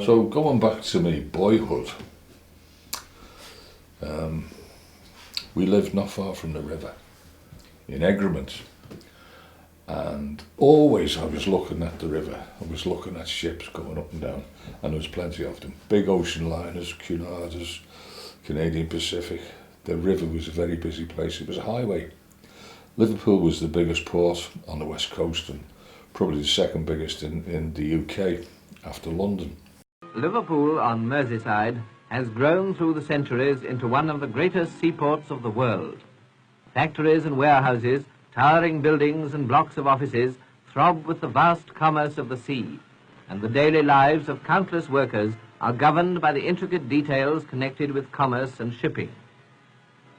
So going back to my boyhood, we lived not far from the river in Egremont, and always I was looking at the river. I was looking at ships going up and down, and there was plenty of them. Big ocean liners, Cunadas, Canadian Pacific. The river was a very busy place. It was a highway. Liverpool was the biggest port on the west coast and probably the second biggest in the UK after London. Liverpool on Merseyside has grown through the centuries into one of the greatest seaports of the world. Factories and warehouses, towering buildings and blocks of offices throb with the vast commerce of the sea, and the daily lives of countless workers are governed by the intricate details connected with commerce and shipping.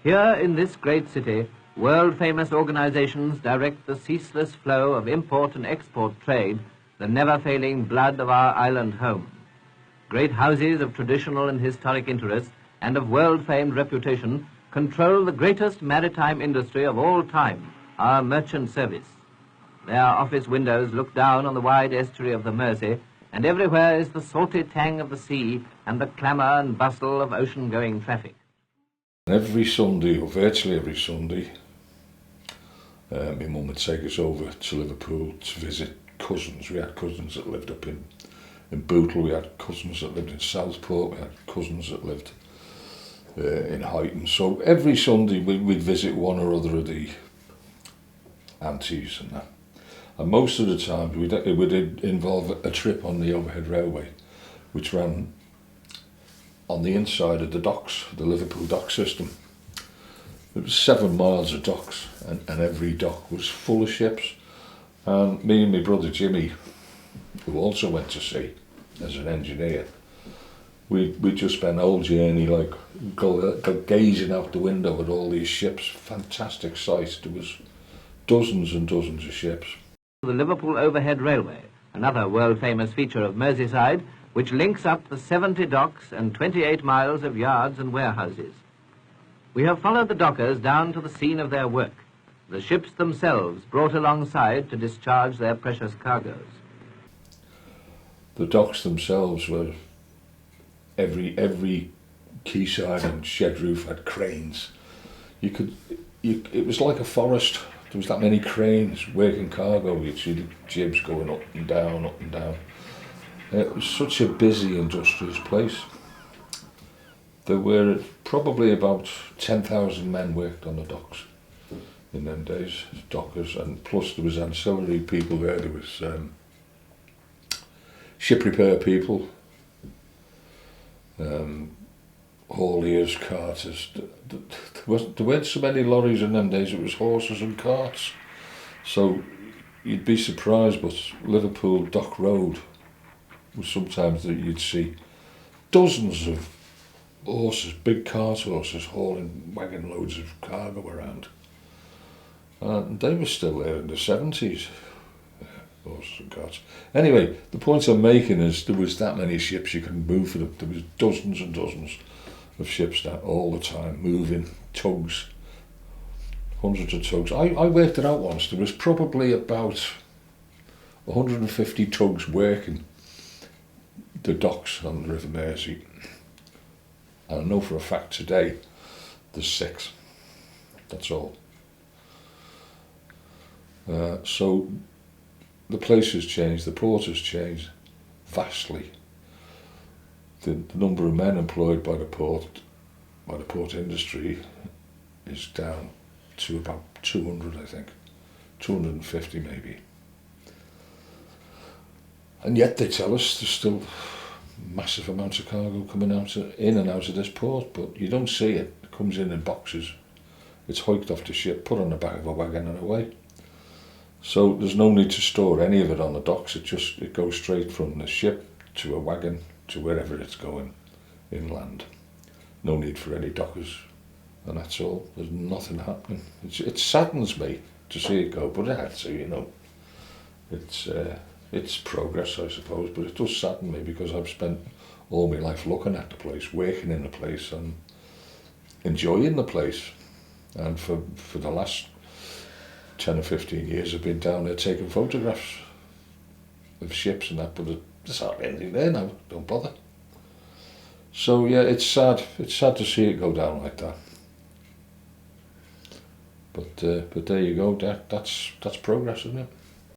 Here in this great city, world-famous organizations direct the ceaseless flow of import and export trade, the never-failing blood of our island home. Great houses of traditional and historic interest and of world-famed reputation control the greatest maritime industry of all time, our merchant service. Their office windows look down on the wide estuary of the Mersey, and everywhere is the salty tang of the sea and the clamour and bustle of ocean-going traffic. Every Sunday, or virtually every Sunday, my mum would take us over to Liverpool to visit cousins. We had cousins that lived up in Bootle, we had cousins that lived in Southport, we had cousins that lived in Huyton. So every Sunday we'd visit one or other of the aunties and that. And most of the time it would involve a trip on the overhead railway, which ran on the inside of the docks, the Liverpool dock system. It was 7 miles of docks, and every dock was full of ships. And me and my brother Jimmy, who also went to sea as an engineer, we just spent the whole journey like gazing out the window at all these ships. Fantastic sight. There was dozens and dozens of ships. The Liverpool Overhead Railway, another world-famous feature of Merseyside, which links up the 70 docks and 28 miles of yards and warehouses. We have followed the dockers down to the scene of their work, the ships themselves brought alongside to discharge their precious cargoes. The docks themselves were, every quayside and shed roof had cranes. It was like a forest. There was that many cranes working cargo. You'd see the jibs going up and down, up and down. It was such a busy, industrious place. There were probably about 10,000 men worked on the docks in them days, dockers, and plus there was ancillary people there. There was ship repair people, hauliers, carters. There weren't so many lorries in them days. It was horses and carts. So you'd be surprised, but Liverpool Dock Road was sometimes that you'd see dozens of horses, big cart horses, hauling wagon loads of cargo around. And they were still there in the 70s, horses and carts. Anyway, the point I'm making is there was that many ships you could move for them. There was dozens and dozens of ships that all the time, moving, tugs, hundreds of tugs. I worked it out once. There was probably about 150 tugs working the docks on the River Mersey. And I know for a fact today there's 6. That's all. So the place has changed, the port has changed vastly. The number of men employed by the port industry is down to about 200, I think, 250 maybe. And yet they tell us there's still massive amounts of cargo coming in and out of this port, but you don't see it. It comes in boxes. It's hiked off the ship, put on the back of a wagon and away. So there's no need to store any of it on the docks. It goes straight from the ship to a wagon to wherever it's going inland. No need for any dockers, and that's all. There's nothing happening. It saddens me to see it go, but it had to, you know. It's progress, I suppose, but it does sadden me because I've spent all my life looking at the place, working in the place and enjoying the place. And for the last 10 or 15 years I've been down there taking photographs of ships and that, but there's hardly anything there now. Don't bother. So yeah, it's sad. It's sad to see it go down like that. But there you go. That's progress, isn't it?